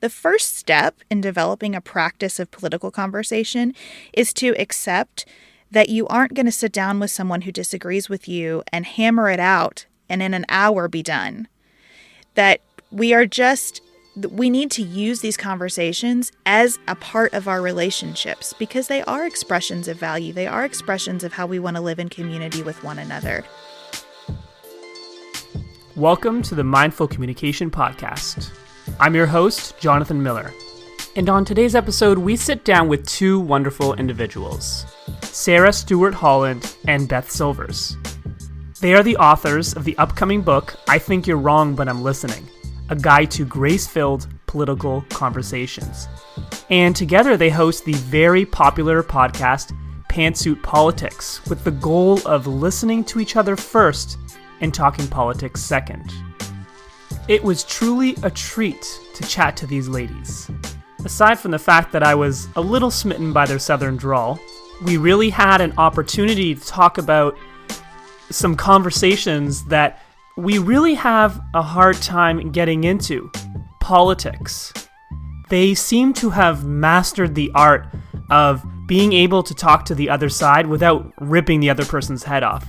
The first step in developing a practice of political conversation is to accept that you aren't going to sit down with someone who disagrees with you and hammer it out and in an hour be done. That we need to use these conversations as a part of our relationships because they are expressions of value. They are expressions of how we want to live in community with one another. Welcome to the Mindful Communication Podcast. I'm your host, Jonathan Miller. And on today's episode, we sit down with two wonderful individuals, Sarah Stewart Holland and Beth Silvers. They are the authors of the upcoming book, I Think You're Wrong, But I'm Listening, a guide to grace-filled political conversations. And together they host the very popular podcast, Pantsuit Politics, with the goal of listening to each other first and talking politics second. It was truly a treat to chat to these ladies. Aside from the fact that I was a little smitten by their southern drawl, we really had an opportunity to talk about some conversations that we really have a hard time getting into. Politics. They seem to have mastered the art of being able to talk to the other side without ripping the other person's head off.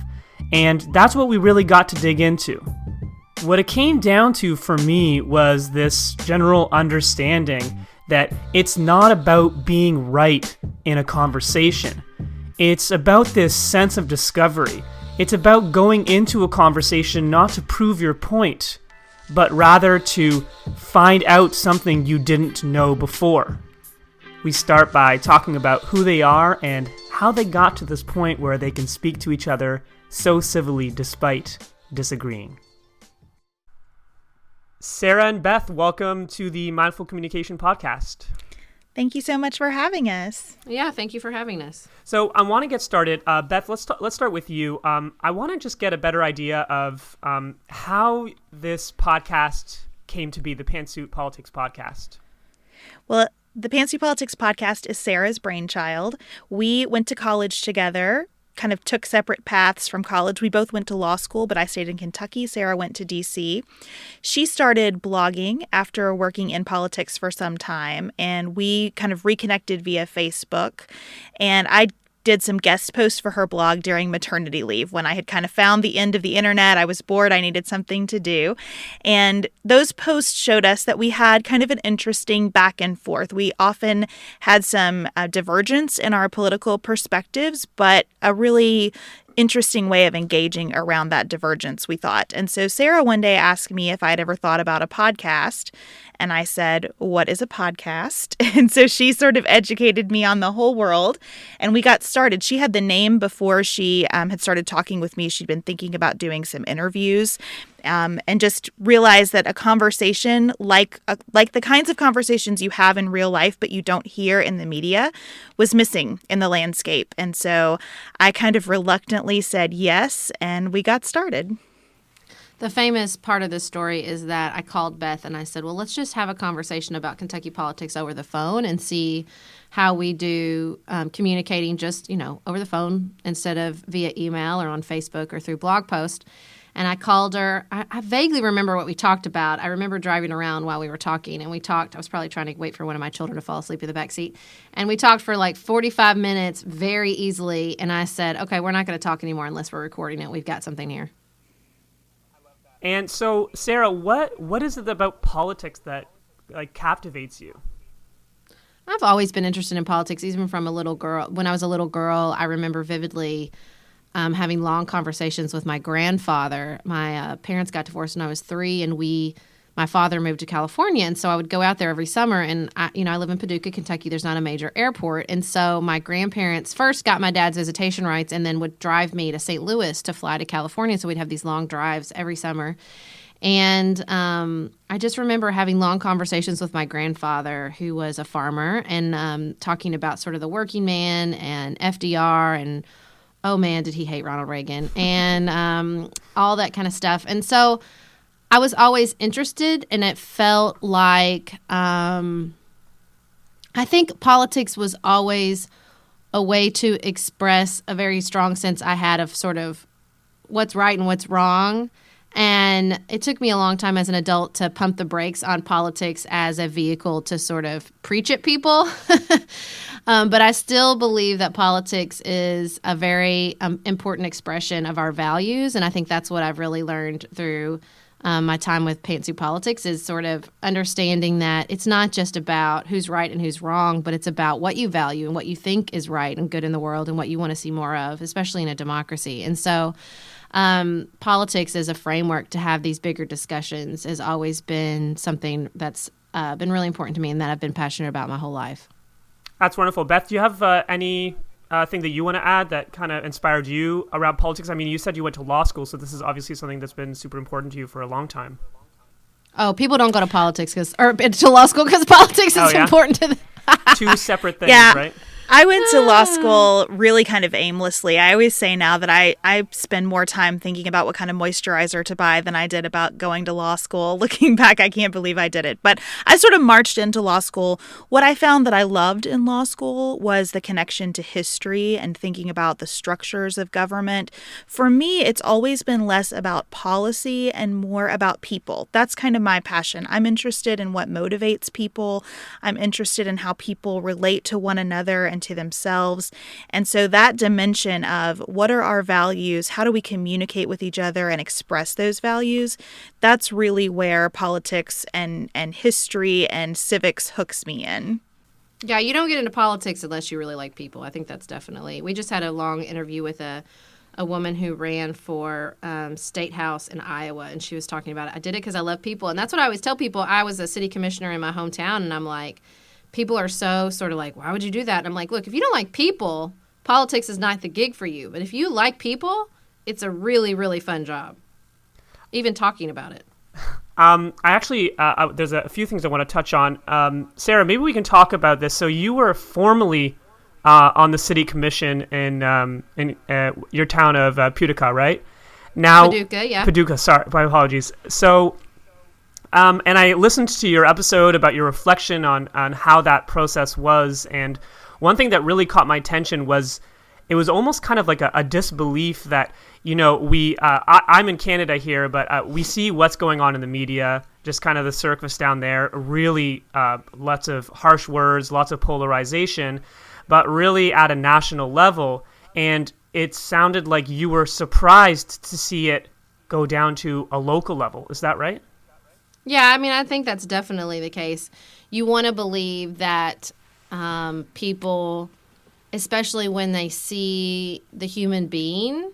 And that's what we really got to dig into. What it came down to for me was this general understanding that it's not about being right in a conversation. It's about this sense of discovery. It's about going into a conversation not to prove your point, but rather to find out something you didn't know before. We start by talking about who they are and how they got to this point where they can speak to each other so civilly despite disagreeing. Sarah and Beth, welcome to the Mindful Communication Podcast. Thank you so much for having us. Yeah, thank you for having us. So I want to get started. Beth, let's start with you. I want to just get a better idea of how this podcast came to be, the Pantsuit Politics podcast. Well, the Pantsuit Politics podcast is Sarah's brainchild. We went to college together, kind of took separate paths from college. We both went to law school, but I stayed in Kentucky. Sarah went to D.C. She started blogging after working in politics for some time, and we kind of reconnected via Facebook. And I did some guest posts for her blog during maternity leave when I had kind of found the end of the internet. I was bored. I needed something to do. And those posts showed us that we had kind of an interesting back and forth. We often had some divergence in our political perspectives, but a really interesting way of engaging around that divergence, we thought. And so Sarah one day asked me if I'd ever thought about a podcast. And I said, what is a podcast? And so she sort of educated me on the whole world. And we got started. She had the name before she had started talking with me. She'd been thinking about doing some interviews and just realized that a conversation like the kinds of conversations you have in real life but you don't hear in the media was missing in the landscape. And so I kind of reluctantly said yes, and we got started. The famous part of this story is that I called Beth and I said, well, let's just have a conversation about Kentucky politics over the phone and see how we do communicating just, over the phone instead of via email or on Facebook or through blog post. And I called her. I vaguely remember what we talked about. I remember driving around while we were talking, and we talked. I was probably trying to wait for one of my children to fall asleep in the back seat. And we talked for like 45 minutes very easily. And I said, okay, we're not going to talk anymore unless we're recording it. We've got something here. And so, Sarah, what is it about politics that captivates you? I've always been interested in politics, even from a little girl. When I was a little girl, I remember vividly having long conversations with my grandfather. My parents got divorced when I was 3, and my father moved to California, and so I would go out there every summer. And I live in Paducah, Kentucky. There's not a major airport, and so my grandparents first got my dad's visitation rights, and then would drive me to St. Louis to fly to California. So we'd have these long drives every summer. And I just remember having long conversations with my grandfather, who was a farmer, and talking about sort of the working man and FDR and, oh man, did he hate Ronald Reagan, and all that kind of stuff. And so I was always interested, and it felt like I think politics was always a way to express a very strong sense I had of sort of what's right and what's wrong. And it took me a long time as an adult to pump the brakes on politics as a vehicle to sort of preach at people. But I still believe that politics is a very important expression of our values. And I think that's what I've really learned through my time with Pantsuit Politics, is sort of understanding that it's not just about who's right and who's wrong, but it's about what you value and what you think is right and good in the world and what you want to see more of, especially in a democracy. And so politics as a framework to have these bigger discussions has always been something that's been really important to me and that I've been passionate about my whole life. That's wonderful. Beth, do you have any thing that you want to add that kind of inspired you around politics? I mean, you said you went to law school, so this is obviously something that's been super important to you for a long time. Oh, people don't go to politics or to law school because politics is important to them. Two separate things, right? I went to law school really kind of aimlessly. I always say now that I spend more time thinking about what kind of moisturizer to buy than I did about going to law school. Looking back, I can't believe I did it. But I sort of marched into law school. What I found that I loved in law school was the connection to history and thinking about the structures of government. For me, it's always been less about policy and more about people. That's kind of my passion. I'm interested in what motivates people. I'm interested in how people relate to one another and to themselves. And so that dimension of what are our values, how do we communicate with each other and express those values, that's really where politics and history and civics hooks me in. Yeah, you don't get into politics unless you really like people. I think that's definitely. We just had a long interview with a woman who ran for State House in Iowa, and she was talking about it. I did it because I love people. And that's what I always tell people. I was a city commissioner in my hometown, and I'm like, people are so sort of like, why would you do that? And I'm like, look, if you don't like people, politics is not the gig for you. But if you like people, it's a really, really fun job, even talking about it. I actually, there's a few things I want to touch on. Sarah, maybe we can talk about this. So you were formerly on the city commission in your town of Paducah, right? Now, Paducah, yeah. Paducah, sorry, my apologies. So, and I listened to your episode about your reflection on how that process was, and one thing that really caught my attention was it was almost kind of like a disbelief that, you know, I'm in Canada here, but we see what's going on in the media, just kind of the circus down there, really lots of harsh words, lots of polarization, but really at a national level. And it sounded like you were surprised to see it go down to a local level. Is that right? Yeah, I mean, I think that's definitely the case. You want to believe that people, especially when they see the human being,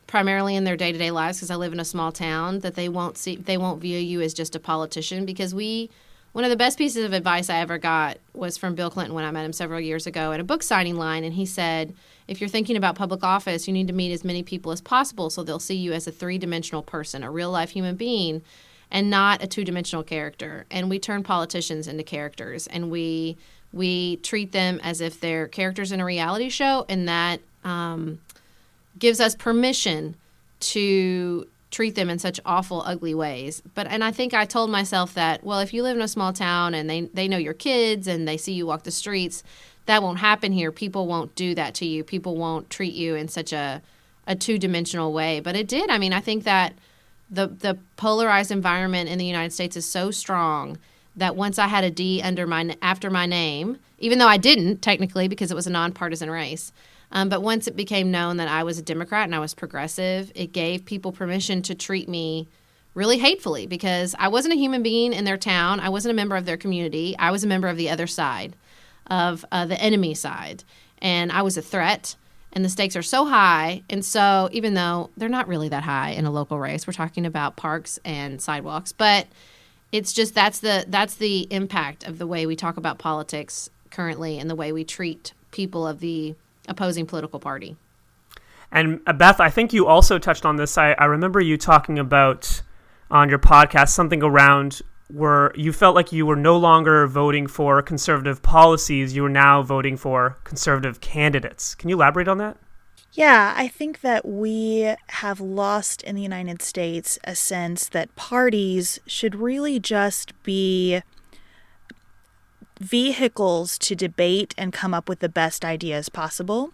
primarily in their day-to-day lives, because I live in a small town, that they won't view you as just a politician. Because one of the best pieces of advice I ever got was from Bill Clinton when I met him several years ago at a book signing line, and he said, if you're thinking about public office, you need to meet as many people as possible so they'll see you as a three-dimensional person, a real-life human being, and not a two-dimensional character. And we turn politicians into characters, and we treat them as if they're characters in a reality show, and that gives us permission to treat them in such awful, ugly ways. And I think I told myself that, well, if you live in a small town and they know your kids and they see you walk the streets, that won't happen here. People won't do that to you. People won't treat you in such a two-dimensional way. But it did. I mean, I think that the polarized environment in the United States is so strong that once I had a D after my name, even though I didn't technically because it was a nonpartisan race, but once it became known that I was a Democrat and I was progressive, it gave people permission to treat me really hatefully because I wasn't a human being in their town. I wasn't a member of their community. I was a member of the other side, of the enemy side, and I was a threat. And the stakes are so high. And so even though they're not really that high in a local race, we're talking about parks and sidewalks. But it's just that's the impact of the way we talk about politics currently and the way we treat people of the opposing political party. And Beth, I think you also touched on this. I remember you talking about on your podcast something around where you felt like you were no longer voting for conservative policies, you were now voting for conservative candidates. Can you elaborate on that? Yeah, I think that we have lost in the United States a sense that parties should really just be vehicles to debate and come up with the best ideas possible.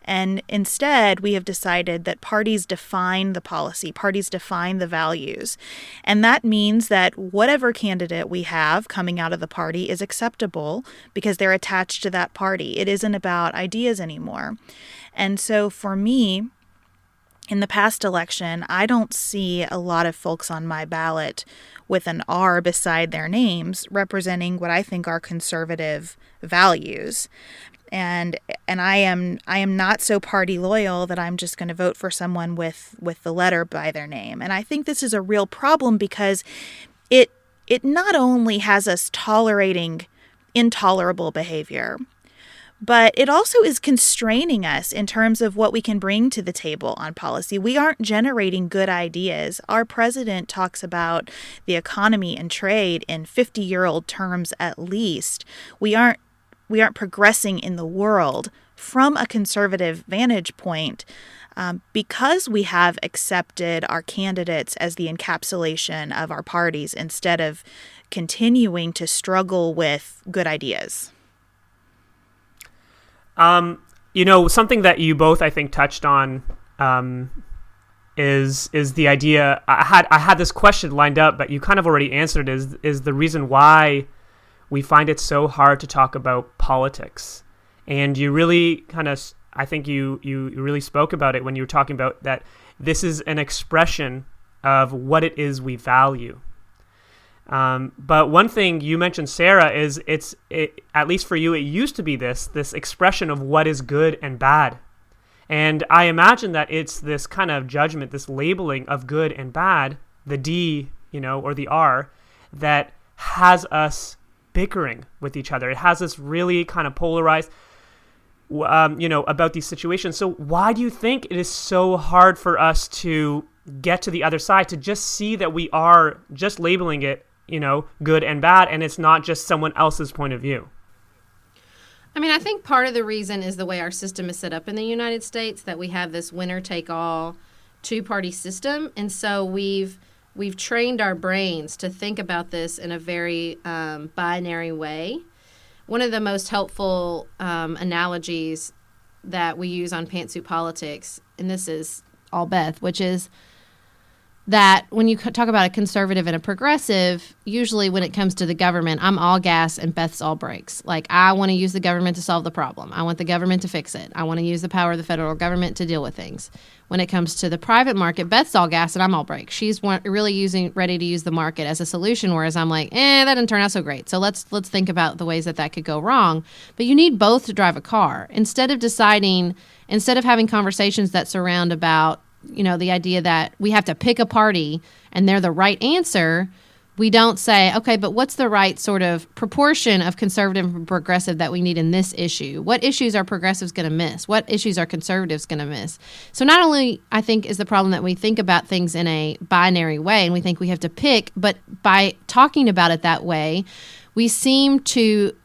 And instead, we have decided that parties define the policy, parties define the values. And that means that whatever candidate we have coming out of the party is acceptable because they're attached to that party. It isn't about ideas anymore. And so for me, in the past election, I don't see a lot of folks on my ballot with an R beside their names representing what I think are conservative values. And I am not so party loyal that I'm just going to vote for someone with the letter by their name. And I think this is a real problem because it not only has us tolerating intolerable behavior, but it also is constraining us in terms of what we can bring to the table on policy. We aren't generating good ideas. Our president talks about the economy and trade in 50-year-old terms at least. We aren't progressing in the world from a conservative vantage point because we have accepted our candidates as the encapsulation of our parties instead of continuing to struggle with good ideas. Something that you both, I think, touched on is the idea. I had this question lined up, but you kind of already answered. Is the reason why we find it so hard to talk about politics? And you really kind of, I think you really spoke about it when you were talking about that. This is an expression of what it is we value. But one thing you mentioned, Sarah, is at least for you, it used to be this expression of what is good and bad. And I imagine that it's this kind of judgment, this labeling of good and bad, the D, or the R, that has us bickering with each other. It has us really kind of polarized, about these situations. So why do you think it is so hard for us to get to the other side, to just see that we are just labeling it, good and bad, and it's not just someone else's point of view? I mean, I think part of the reason is the way our system is set up in the United States, that we have this winner-take-all two-party system. And so we've trained our brains to think about this in a very binary way. One of the most helpful analogies that we use on Pantsuit Politics, and this is all Beth, which is that when you talk about a conservative and a progressive, usually when it comes to the government, I'm all gas and Beth's all brakes. Like, I want to use the government to solve the problem. I want the government to fix it. I want to use the power of the federal government to deal with things. When it comes to the private market, Beth's all gas and I'm all brakes. She's really ready to use the market as a solution, whereas I'm like, that didn't turn out so great. So let's think about the ways that could go wrong. But you need both to drive a car. Instead of having conversations that surround about the idea that we have to pick a party and they're the right answer, we don't say, okay, but what's the right sort of proportion of conservative and progressive that we need in this issue? What issues are progressives going to miss? What issues are conservatives going to miss? So not only, I think, is the problem that we think about things in a binary way and we think we have to pick, but by talking about it that way, we seem to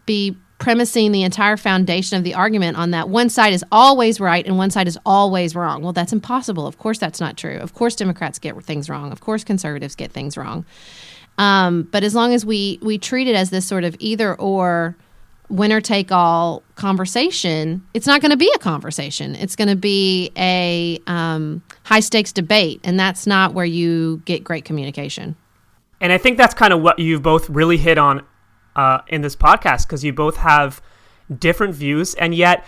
be premising the entire foundation of the argument on that one side is always right and one side is always wrong. Well, that's impossible. Of course that's not true. Of course Democrats get things wrong. Of course conservatives get things wrong. But as long as we treat it as this sort of either or winner-take-all conversation, it's not going to be a conversation. It's going to be a high-stakes debate, and that's not where you get great communication. And I think that's kind of what you've both really hit on in this podcast, because you both have different views, and yet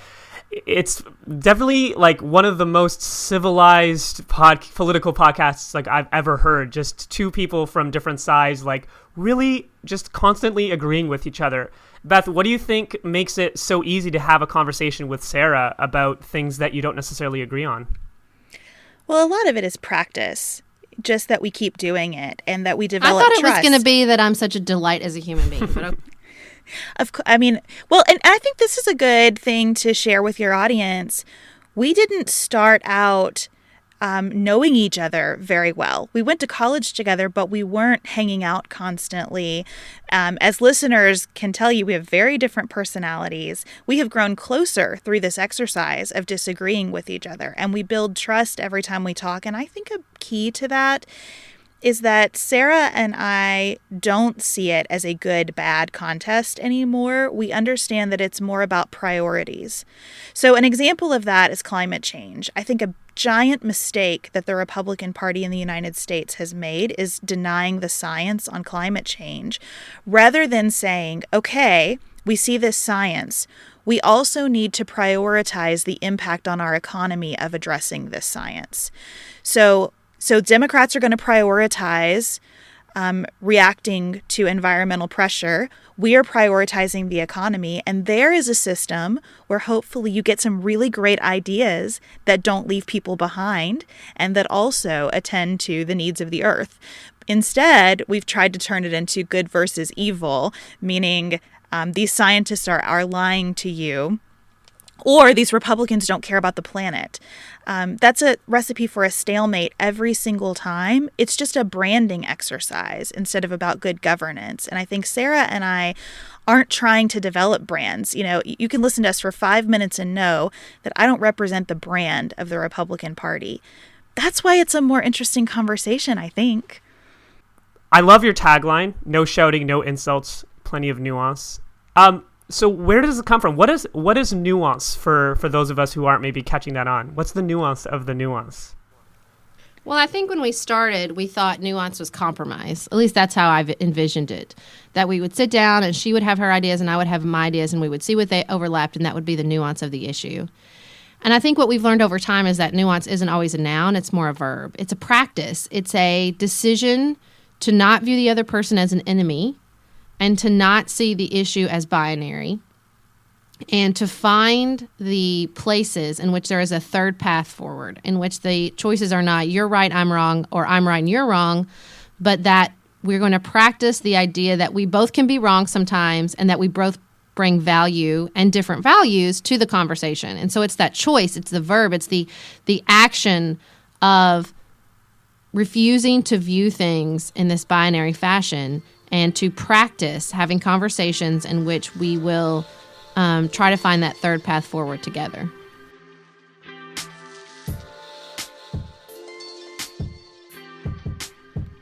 it's definitely like one of the most civilized political podcasts like I've ever heard. Just two people from different sides, like really just constantly agreeing with each other. Beth, what do you think makes it so easy to have a conversation with Sarah about things that you don't necessarily agree on? Well, a lot of it is practice. Just that we keep doing it and that we develop trust. I thought trust. It was going to be that I'm such a delight as a human being. But and I think this is a good thing to share with your audience. We didn't start out knowing each other very well. We went to college together, but we weren't hanging out constantly. As listeners can tell you, we have very different personalities. We have grown closer through this exercise of disagreeing with each other, and we build trust every time we talk. And I think a key to that is that Sarah and I don't see it as a good-bad contest anymore. We understand that it's more about priorities. So an example of that is climate change. I think a giant mistake that the Republican Party in the United States has made is denying the science on climate change, rather than saying, okay, we see this science. We also need to prioritize the impact on our economy of addressing this science. So Democrats are going to prioritize reacting to environmental pressure. We are prioritizing the economy. And there is a system where hopefully you get some really great ideas that don't leave people behind and that also attend to the needs of the earth. Instead, we've tried to turn it into good versus evil, meaning these scientists are lying to you, or these Republicans don't care about the planet. That's a recipe for a stalemate every single time. It's just a branding exercise instead of about good governance. And I think Sarah and I aren't trying to develop brands. You know, you can listen to us for 5 minutes and know that I don't represent the brand of the Republican Party. That's why it's a more interesting conversation, I think. I love your tagline, no shouting, no insults, plenty of nuance. So where does it come from? What is nuance for those of us who aren't maybe catching that on? What's the nuance of the nuance? Well, I think when we started, we thought nuance was compromise. At least that's how I've envisioned it. That we would sit down and she would have her ideas and I would have my ideas and we would see what they overlapped and that would be the nuance of the issue. And I think what we've learned over time is that nuance isn't always a noun, it's more a verb. It's a practice. It's a decision to not view the other person as an enemy and to not see the issue as binary, and to find the places in which there is a third path forward, in which the choices are not you're right, I'm wrong, or I'm right and you're wrong, but that we're going to practice the idea that we both can be wrong sometimes and that we both bring value and different values to the conversation. And so it's that choice, it's the verb, it's the action of refusing to view things in this binary fashion and to practice having conversations in which we will try to find that third path forward together.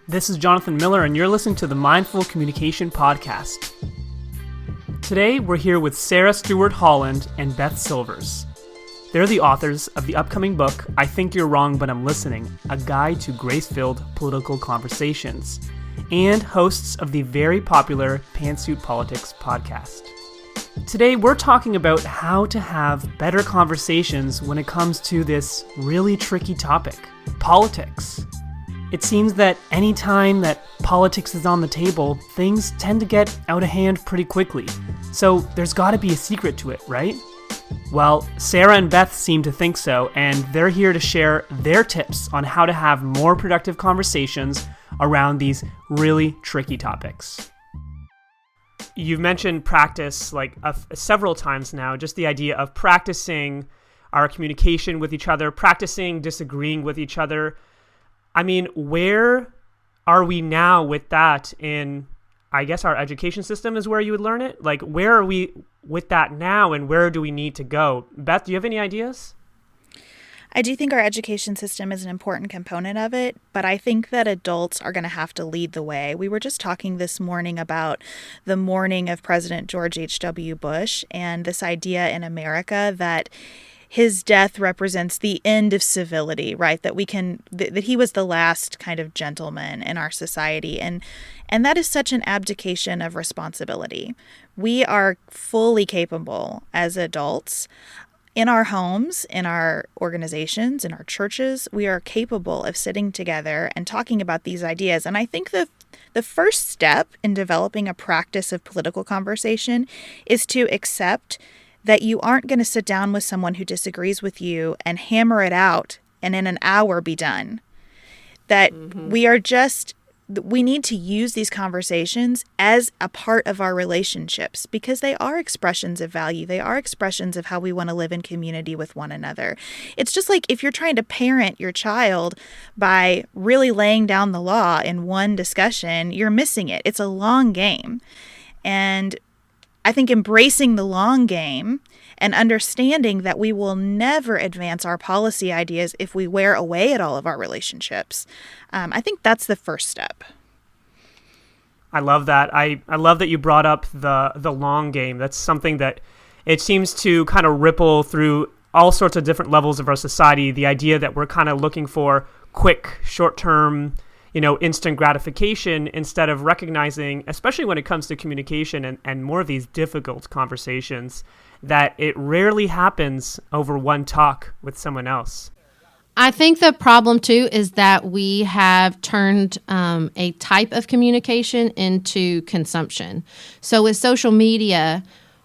This is Jonathan Miller, and you're listening to the Mindful Communication Podcast. Today, we're here with Sarah Stewart Holland and Beth Silvers. They're the authors of the upcoming book, I Think You're Wrong, But I'm Listening, a guide to grace-filled political conversations, and hosts of the very popular Pantsuit Politics podcast. Today, we're talking about how to have better conversations when it comes to this really tricky topic, politics. It seems that any time that politics is on the table, things tend to get out of hand pretty quickly. So there's got to be a secret to it, right? Well, Sarah and Beth seem to think so, and they're here to share their tips on how to have more productive conversations around these really tricky topics. You've mentioned practice several times now, just the idea of practicing our communication with each other, practicing disagreeing with each other. I mean, where are we now with that in, I guess, our education system is where you would learn it? Like, where are we with that now and where do we need to go? Beth, do you have any ideas? I do think our education system is an important component of it, but I think that adults are going to have to lead the way. We were just talking this morning about the mourning of President George H.W. Bush and this idea in America that his death represents the end of civility, right? That that he was the last kind of gentleman in our society. And that is such an abdication of responsibility. We are fully capable as adults in our homes, in our organizations, in our churches. We are capable of sitting together and talking about these ideas. And I think the first step in developing a practice of political conversation is to accept that you aren't going to sit down with someone who disagrees with you and hammer it out and in an hour be done. That we need to use these conversations as a part of our relationships because they are expressions of value. They are expressions of how we want to live in community with one another. It's just like if you're trying to parent your child by really laying down the law in one discussion, you're missing it. It's a long game. And I think embracing the long game and understanding that we will never advance our policy ideas if we wear away at all of our relationships. I think that's the first step. I love that. I love that you brought up the long game. That's something that it seems to kind of ripple through all sorts of different levels of our society. The idea that we're kind of looking for quick, short-term, instant gratification instead of recognizing, especially when it comes to communication and more of these difficult conversations, that it rarely happens over one talk with someone else. I think the problem, too, is that we have turned a type of communication into consumption. So with social media,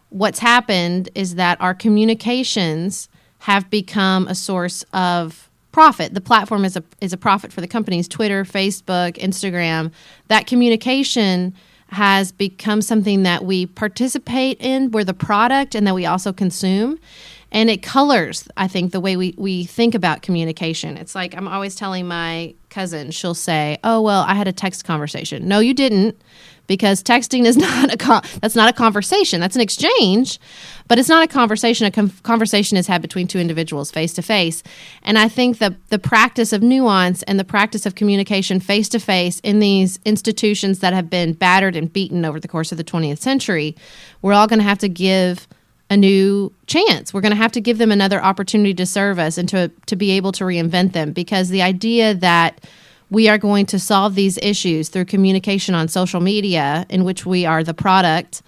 what's happened is that our communications have become a source of profit. The platform is a profit for the companies, Twitter, Facebook, Instagram. That communication has become something that we participate in. We're the product, and that we also consume. And it colors, I think, the way we think about communication. It's like I'm always telling my cousin, she'll say, oh, well, I had a text conversation. No, you didn't, because texting is that's not a conversation. That's an exchange, but it's not a conversation. A conversation is had between two individuals face to face. And I think the practice of nuance and the practice of communication face to face in these institutions that have been battered and beaten over the course of the 20th century, we're all going to have to give a new chance. We're going to have to give them another opportunity to serve us and to be able to reinvent them, because the idea that we are going to solve these issues through communication on social media, in which we are the product,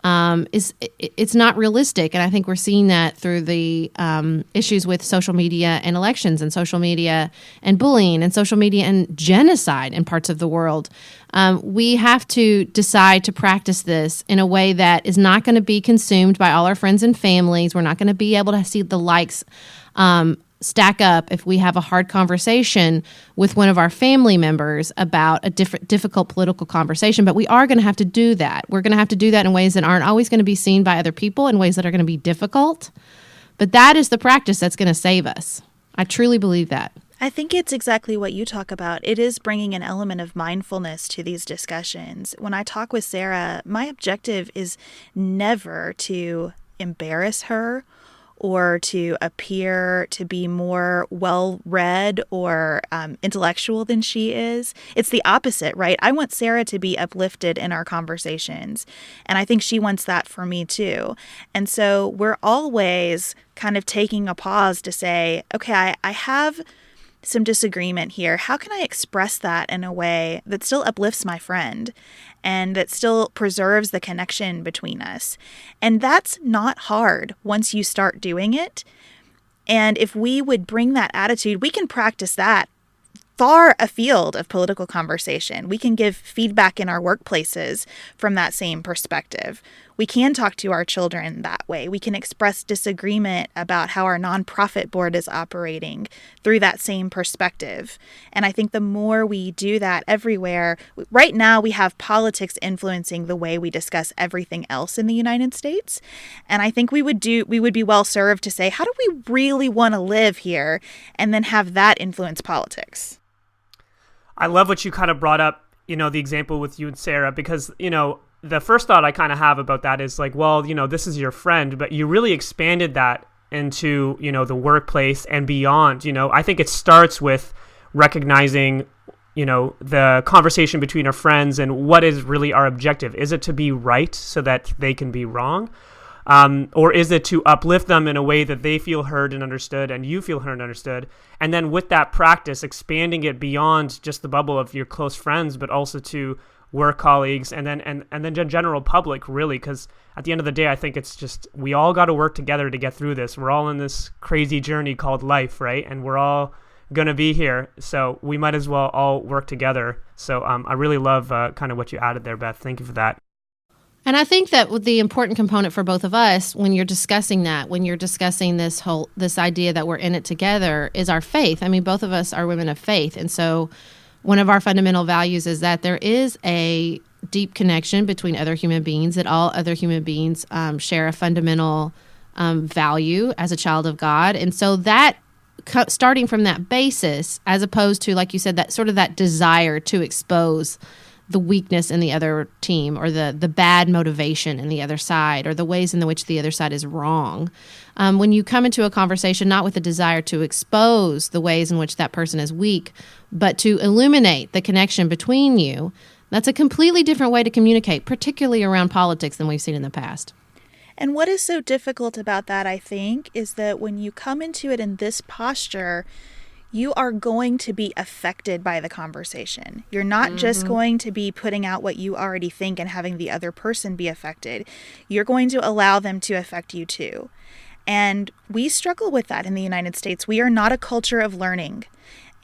it's not realistic. And I think we're seeing that through the issues with social media and elections, and social media and bullying, and social media and genocide in parts of the world. We have to decide to practice this in a way that is not going to be consumed by all our friends and families. We're not going to be able to see the likes stack up if we have a hard conversation with one of our family members about a difficult political conversation. But we are going to have to do that. We're going to have to do that in ways that aren't always going to be seen by other people, in ways that are going to be difficult. But that is the practice that's going to save us. I truly believe that. I think it's exactly what you talk about. It is bringing an element of mindfulness to these discussions. When I talk with Sarah, my objective is never to embarrass her or to appear to be more well-read or intellectual than she is. It's the opposite, right? I want Sarah to be uplifted in our conversations, and I think she wants that for me too. And so we're always kind of taking a pause to say, okay, I have some disagreement here. How can I express that in a way that still uplifts my friend and that still preserves the connection between us? And that's not hard once you start doing it. And if we would bring that attitude, we can practice that far afield of political conversation. We can give feedback in our workplaces from that same perspective. We can talk to our children that way. We can express disagreement about how our nonprofit board is operating through that same perspective. And I think the more we do that everywhere, right now we have politics influencing the way we discuss everything else in the United States. And I think we would be well served to say, how do we really want to live here? And then have that influence politics. I love what you kind of brought up, the example with you and Sarah, because, the first thought I kind of have about that is like, well, this is your friend, but you really expanded that into, the workplace and beyond. I think it starts with recognizing, the conversation between our friends and what is really our objective. Is it to be right so that they can be wrong? Or is it to uplift them in a way that they feel heard and understood and you feel heard and understood? And then with that practice, expanding it beyond just the bubble of your close friends, but also to work colleagues and then general public, really, because at the end of the day, I think it's just we all got to work together to get through this. We're all in this crazy journey called life, right? And we're all going to be here, so we might as well all work together. So I really love kind of what you added there, Beth. Thank you for that. And I think that the important component for both of us when you're discussing this idea that we're in it together is our faith. I mean, both of us are women of faith. And so one of our fundamental values is that there is a deep connection between other human beings, that all other human beings share a fundamental value as a child of God. And so that starting from that basis, as opposed to, like you said, that sort of that desire to expose the weakness in the other team or the bad motivation in the other side or the ways in which the other side is wrong. When you come into a conversation not with a desire to expose the ways in which that person is weak, but to illuminate the connection between you, that's a completely different way to communicate, particularly around politics than we've seen in the past. And what is so difficult about that, I think, is that when you come into it in this posture, you are going to be affected by the conversation. You're not just going to be putting out what you already think and having the other person be affected. You're going to allow them to affect you too. And we struggle with that in the United States. We are not a culture of learning.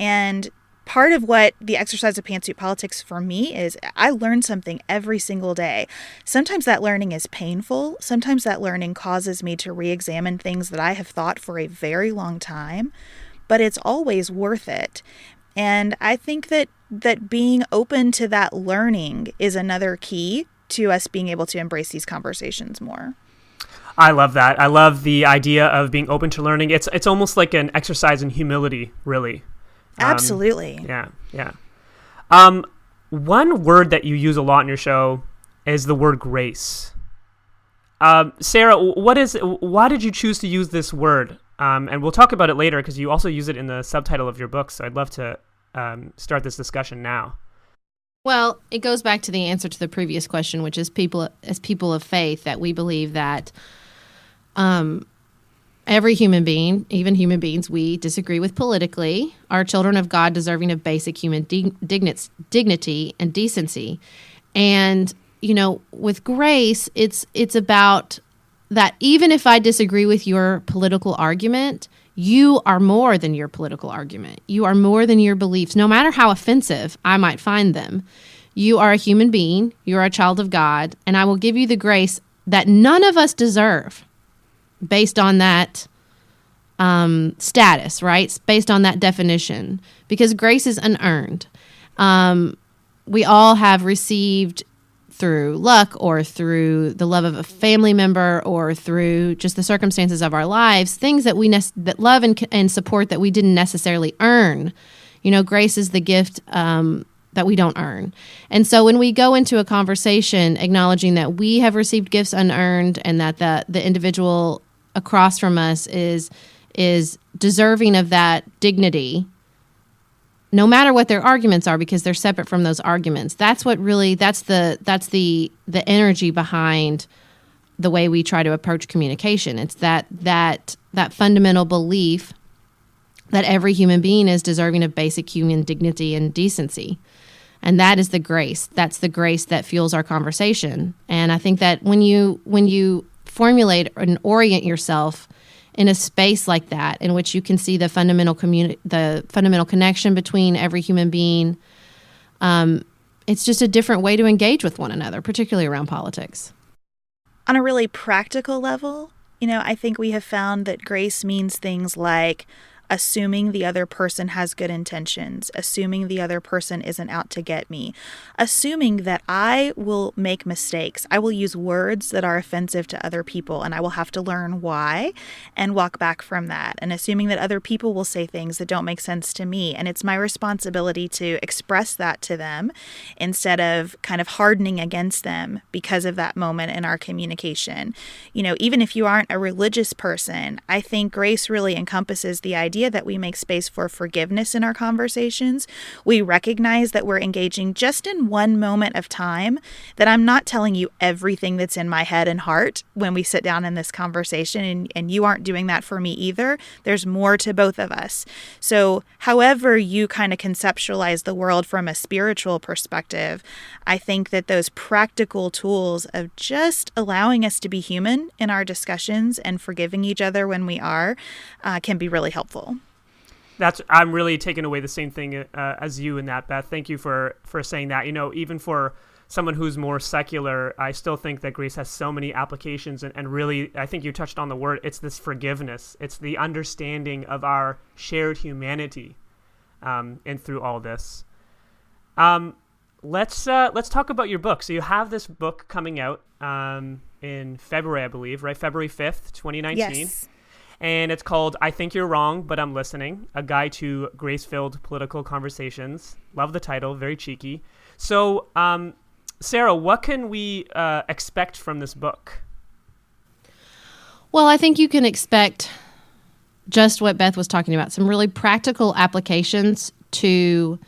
And part of what the exercise of Pantsuit Politics for me is I learn something every single day. Sometimes that learning is painful. Sometimes that learning causes me to re-examine things that I have thought for a very long time. But it's always worth it. And I think that being open to that learning is another key to us being able to embrace these conversations more. I love that. I love the idea of being open to learning. It's almost like an exercise in humility, really. Absolutely. Yeah. One word that you use a lot in your show is the word grace. Sarah, why did you choose to use this word? And we'll talk about it later because you also use it in the subtitle of your book. So I'd love to start this discussion now. Well, it goes back to the answer to the previous question, which is people of faith, that we believe that every human being, even human beings we disagree with politically, are children of God deserving of basic human dignity and decency. And, with grace, it's about that even if I disagree with your political argument, you are more than your political argument. You are more than your beliefs, no matter how offensive I might find them. You are a human being. You are a child of God. And I will give you the grace that none of us deserve based on that status, right? Based on that definition. Because grace is unearned. We all have received through luck or through the love of a family member or through just the circumstances of our lives, things that that love and support that we didn't necessarily earn. Grace is the gift that we don't earn. And so when we go into a conversation acknowledging that we have received gifts unearned and that the individual across from us is deserving of that dignity, no matter what their arguments are, because they're separate from those arguments. That's the energy behind the way we try to approach communication. It's that fundamental belief that every human being is deserving of basic human dignity and decency. And that is the grace. That's the grace that fuels our conversation. And I think that when you formulate and orient yourself in a space like that, in which you can see the fundamental connection between every human being, it's just a different way to engage with one another, particularly around politics. On a really practical level, I think we have found that grace means things like assuming the other person has good intentions, assuming the other person isn't out to get me, assuming that I will make mistakes. I will use words that are offensive to other people, and I will have to learn why and walk back from that, and assuming that other people will say things that don't make sense to me, and it's my responsibility to express that to them instead of kind of hardening against them because of that moment in our communication. Even if you aren't a religious person, I think grace really encompasses the idea that we make space for forgiveness in our conversations. We recognize that we're engaging just in one moment of time, that I'm not telling you everything that's in my head and heart when we sit down in this conversation, and you aren't doing that for me either. There's more to both of us. So however you kind of conceptualize the world from a spiritual perspective, I think that those practical tools of just allowing us to be human in our discussions and forgiving each other when we are can be really helpful. I'm really taking away the same thing as you in that, Beth. Thank you for saying that. Even for someone who's more secular, I still think that grace has so many applications, and really, I think you touched on the word. It's this forgiveness. It's the understanding of our shared humanity, and through all this. Let's talk about your book. So you have this book coming out in February, I believe, right? February 5th, 2019. Yes. And it's called I Think You're Wrong, But I'm Listening, A Guide to Grace-Filled Political Conversations. Love the title, very cheeky. So, Sarah, what can we expect from this book? Well, I think you can expect just what Beth was talking about, some really practical applications to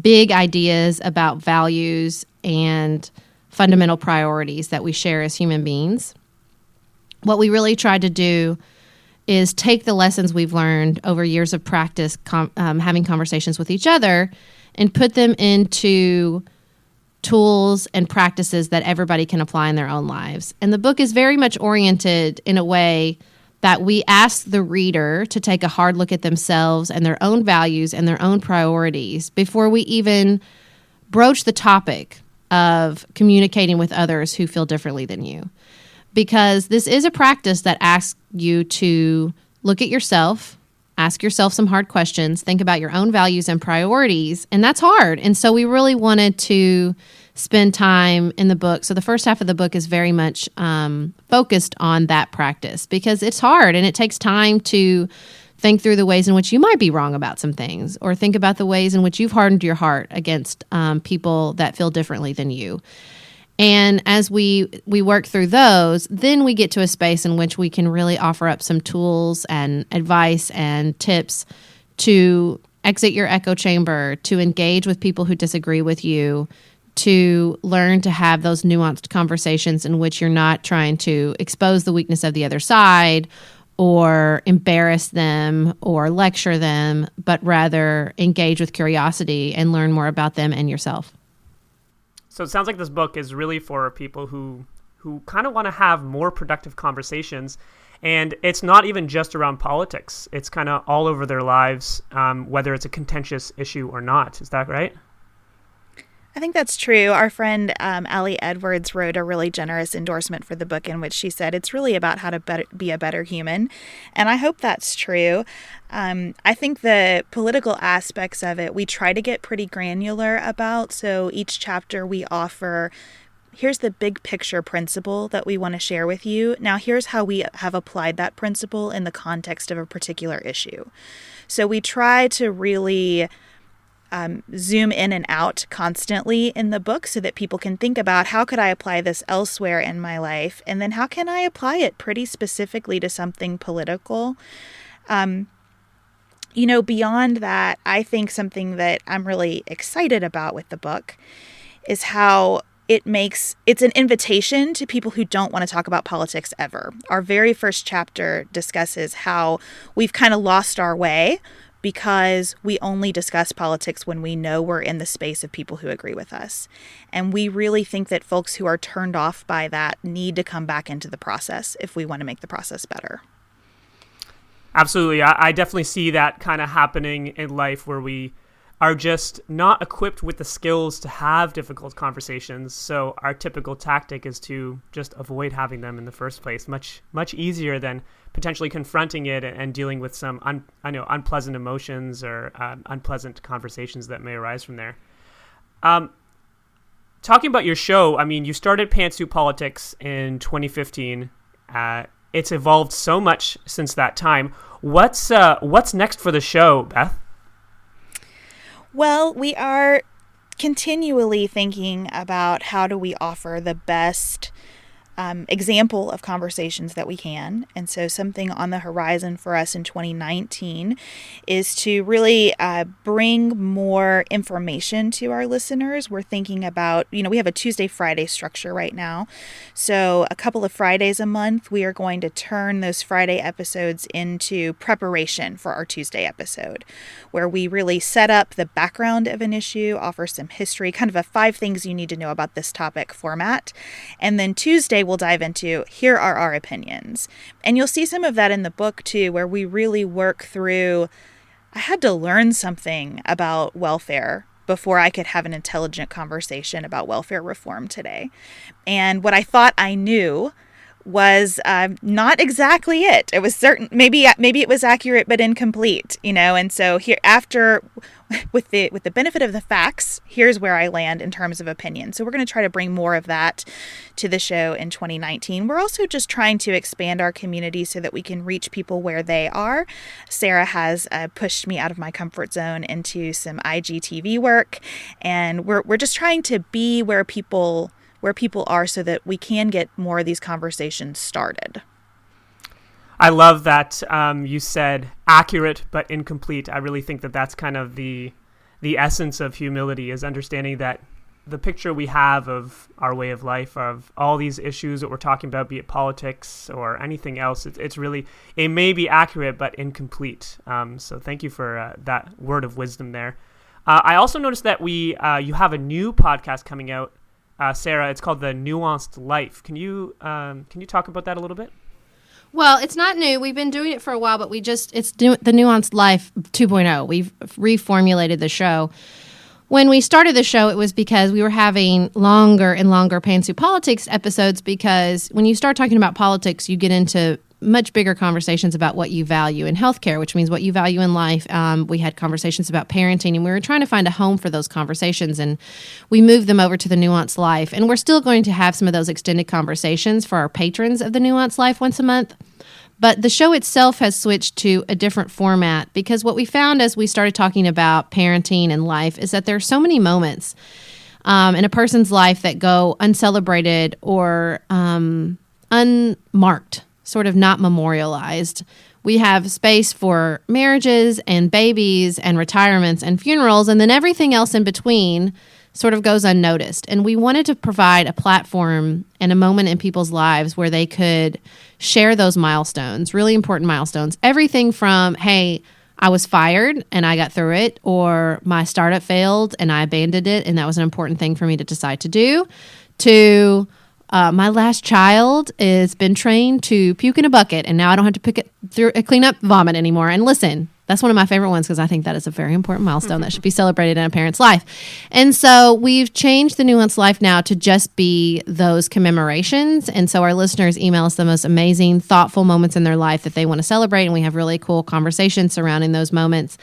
big ideas about values and fundamental priorities that we share as human beings. What we really tried to do is take the lessons we've learned over years of practice having conversations with each other and put them into tools and practices that everybody can apply in their own lives. And the book is very much oriented in a way that we ask the reader to take a hard look at themselves and their own values and their own priorities before we even broach the topic of communicating with others who feel differently than you. Because this is a practice that asks you to look at yourself, ask yourself some hard questions, think about your own values and priorities, and that's hard. And so we really wanted to spend time in the book. So the first half of the book is very much focused on that practice because it's hard and it takes time to think through the ways in which you might be wrong about some things, or think about the ways in which you've hardened your heart against people that feel differently than you. And as we work through those, then we get to a space in which we can really offer up some tools and advice and tips to exit your echo chamber, to engage with people who disagree with you, to learn to have those nuanced conversations in which you're not trying to expose the weakness of the other side or embarrass them or lecture them, but rather engage with curiosity and learn more about them and yourself. So it sounds like this book is really for people who kind of want to have more productive conversations. And it's not even just around politics. It's kind of all over their lives, whether it's a contentious issue or not. Is that right? I think that's true. Our friend Allie Edwards wrote a really generous endorsement for the book in which she said it's really about how to be a better human. And I hope that's true. I think the political aspects of it, we try to get pretty granular about. So each chapter we offer, here's the big picture principle that we want to share with you. Now, here's how we have applied that principle in the context of a particular issue. So we try to really zoom in and out constantly in the book so that people can think about how could I apply this elsewhere in my life, and then how can I apply it pretty specifically to something political. Beyond that, I think something that I'm really excited about with the book is how it's an invitation to people who don't want to talk about politics ever. Our very first chapter discusses how we've kind of lost our way because we only discuss politics when we know we're in the space of people who agree with us. And we really think that folks who are turned off by that need to come back into the process if we want to make the process better. Absolutely. I definitely see that kind of happening in life where we are just not equipped with the skills to have difficult conversations. So our typical tactic is to just avoid having them in the first place. Much easier than potentially confronting it and dealing with some unpleasant emotions or unpleasant conversations that may arise from there. Talking about your show, I mean, you started Pantsuit Politics in 2015. It's evolved so much since that time. What's next for the show, Beth? Well, we are continually thinking about how do we offer the best example of conversations that we can. And so something on the horizon for us in 2019 is to really bring more information to our listeners. We're thinking about, we have a Tuesday, Friday structure right now. So a couple of Fridays a month, we are going to turn those Friday episodes into preparation for our Tuesday episode, where we really set up the background of an issue, offer some history, kind of a 5 things you need to know about this topic format. And then Tuesday, we'll dive into, here are our opinions. And you'll see some of that in the book too, where we really work through, I had to learn something about welfare before I could have an intelligent conversation about welfare reform today. And what I thought I knew was not exactly it. It was certain, maybe it was accurate but incomplete, and so here, after, with the benefit of the facts, here's where I land in terms of opinion. So we're going to try to bring more of that to the show in 2019. We're also just trying to expand our community so that we can reach people where they are. Sarah has pushed me out of my comfort zone into some IGTV work, and we're just trying to be where people are so that we can get more of these conversations started. I love that you said accurate but incomplete. I really think that that's kind of the essence of humility, is understanding that the picture we have of our way of life, of all these issues that we're talking about, be it politics or anything else, it's really, it may be accurate but incomplete. So thank you for that word of wisdom there. I also noticed that you have a new podcast coming out, Sarah. It's called The Nuanced Life. Can you talk about that a little bit? Well, it's not new. We've been doing it for a while, but it's The Nuanced Life 2.0. We've reformulated the show. When we started the show, it was because we were having longer and longer Pantsuit Politics episodes, because when you start talking about politics, you get into much bigger conversations about what you value in healthcare, which means what you value in life. We had conversations about parenting, and we were trying to find a home for those conversations, and we moved them over to The Nuanced Life. And we're still going to have some of those extended conversations for our patrons of The Nuanced Life once a month. But the show itself has switched to a different format, because what we found as we started talking about parenting and life is that there are so many moments in a person's life that go uncelebrated or unmarked, sort of not memorialized. We have space for marriages and babies and retirements and funerals, and then everything else in between sort of goes unnoticed. And we wanted to provide a platform and a moment in people's lives where they could share those milestones, really important milestones. Everything from, hey, I was fired and I got through it, or my startup failed and I abandoned it and that was an important thing for me to decide to do, to my last child has been trained to puke in a bucket and now I don't have to pick it through a clean up vomit anymore. And listen, that's one of my favorite ones, because I think that is a very important milestone that should be celebrated in a parent's life. And so we've changed The Nuanced Life now to just be those commemorations. And so our listeners email us the most amazing, thoughtful moments in their life that they want to celebrate. And we have really cool conversations surrounding those moments.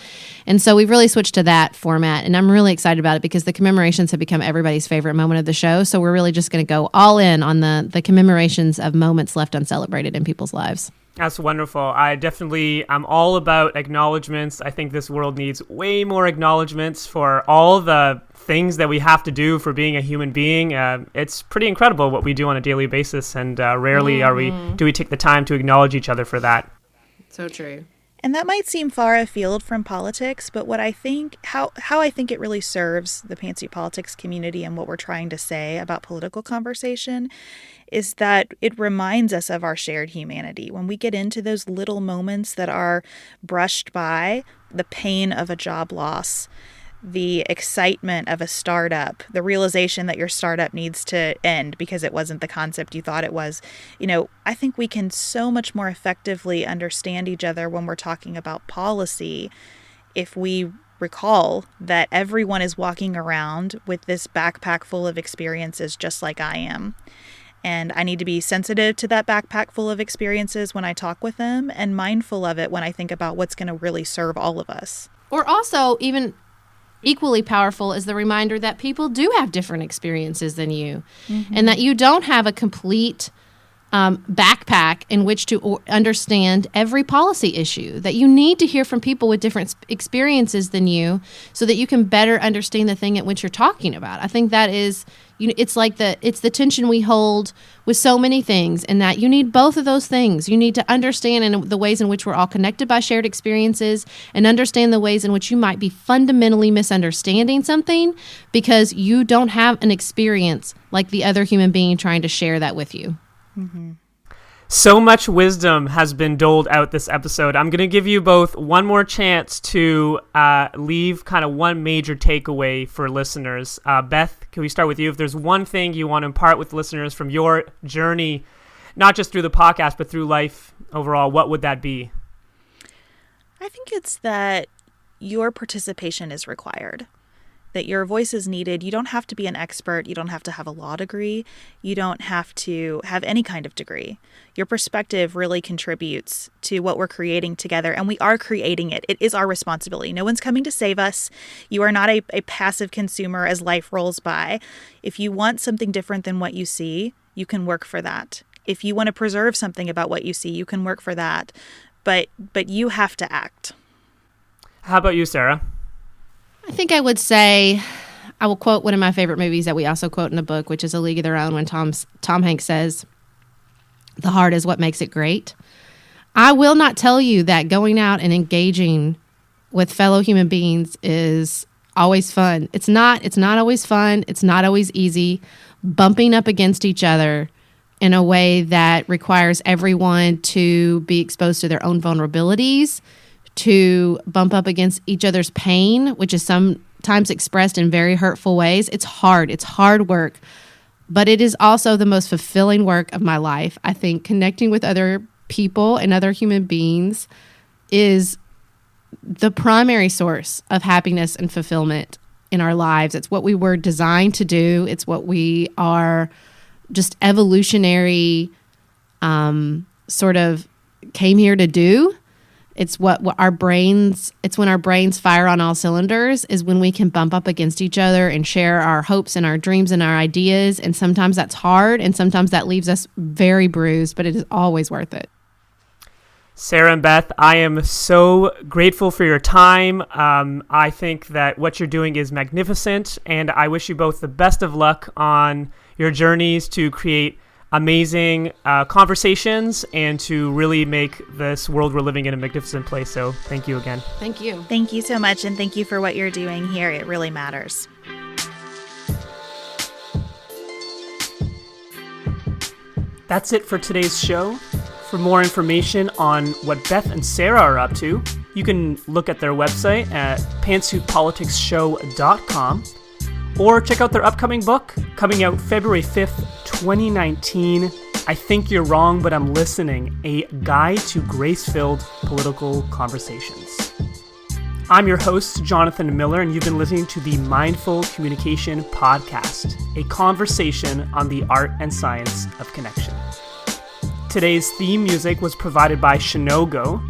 And so we've really switched to that format. And I'm really excited about it, because the commemorations have become everybody's favorite moment of the show. So we're really just going to go all in on the commemorations of moments left uncelebrated in people's lives. That's wonderful. I'm all about acknowledgments. I think this world needs way more acknowledgments for all the things that we have to do for being a human being. It's pretty incredible what we do on a daily basis, and rarely do we take the time to acknowledge each other for that. So true. And that might seem far afield from politics, but what I think, how I think it really serves the Pantsuit Politics community and what we're trying to say about political conversation is that it reminds us of our shared humanity. When we get into those little moments that are brushed by, the pain of a job loss, the excitement of a startup, the realization that your startup needs to end because it wasn't the concept you thought it was. I think we can so much more effectively understand each other when we're talking about policy if we recall that everyone is walking around with this backpack full of experiences just like I am. And I need to be sensitive to that backpack full of experiences when I talk with them, and mindful of it when I think about what's going to really serve all of us. Or also, even equally powerful is the reminder that people do have different experiences than you, and that you don't have a complete backpack in which to understand every policy issue, that you need to hear from people with different experiences than you so that you can better understand the thing at which you're talking about. I think that is, it's the tension we hold with so many things, and that you need both of those things. You need to understand the ways in which we're all connected by shared experiences, and understand the ways in which you might be fundamentally misunderstanding something because you don't have an experience like the other human being trying to share that with you. Mm-hmm. So much wisdom has been doled out this episode. I'm going to give you both one more chance to leave kind of one major takeaway for listeners. Beth, can we start with you? If there's one thing you want to impart with listeners from your journey, not just through the podcast, but through life overall, what would that be? I think it's that your participation is required. that your voice is needed. You don't have to be an expert. You don't have to have a law degree. You don't have to have any kind of degree. Your perspective really contributes to what we're creating together, and we are creating it. It is our responsibility. No one's coming to save us. You are not a passive consumer as life rolls by. If you want something different than what you see, you can work for that. If you want to preserve something about what you see, you can work for that. But you have to act. How about you, Sarah? I think I would say, I will quote one of my favorite movies that we also quote in the book, which is A League of Their Own, when Tom Hanks says, "The heart is what makes it great." I will not tell you that going out and engaging with fellow human beings is always fun. It's not always fun. It's not always easy. Bumping up against each other in a way that requires everyone to be exposed to their own vulnerabilities, to bump up against each other's pain, which is sometimes expressed in very hurtful ways. It's hard. It's hard work. But it is also the most fulfilling work of my life. I think connecting with other people and other human beings is the primary source of happiness and fulfillment in our lives. It's what we were designed to do. It's what we are just evolutionary sort of came here to do. It's what our brains, it's when our brains fire on all cylinders, is when we can bump up against each other and share our hopes and our dreams and our ideas. And sometimes that's hard, and sometimes that leaves us very bruised, but it is always worth it. Sarah and Beth, I am so grateful for your time. I think that what you're doing is magnificent, and I wish you both the best of luck on your journeys to create amazing conversations and to really make this world we're living in a magnificent place. So thank you again. Thank you. Thank you so much, and thank you for what you're doing here. It really matters. That's it for today's show. For more information on what Beth and Sarah are up to, you can look at their website at pantsuitpoliticsshow.com or check out their upcoming book coming out February 5th, 2019. I Think You're Wrong, But I'm Listening, a guide to grace-filled political conversations. I'm your host, Jonathan Miller, and you've been listening to the Mindful Communication Podcast, a conversation on the art and science of connection. Today's theme music was provided by Shinogo.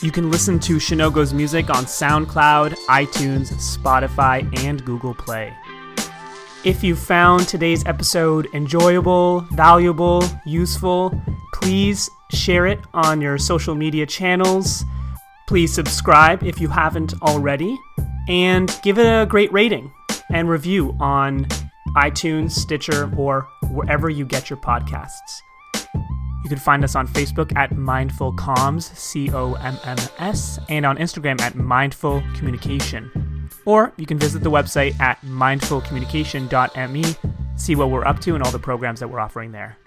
You can listen to Shinogo's music on SoundCloud, iTunes, Spotify, and Google Play. If you found today's episode enjoyable, valuable, useful, please share it on your social media channels. Please subscribe if you haven't already, and give it a great rating and review on iTunes, Stitcher, or wherever you get your podcasts. You can find us on Facebook at Mindful Comms, COMMS, and on Instagram at Mindful Communication. Or you can visit the website at mindfulcommunication.me, see what we're up to and all the programs that we're offering there.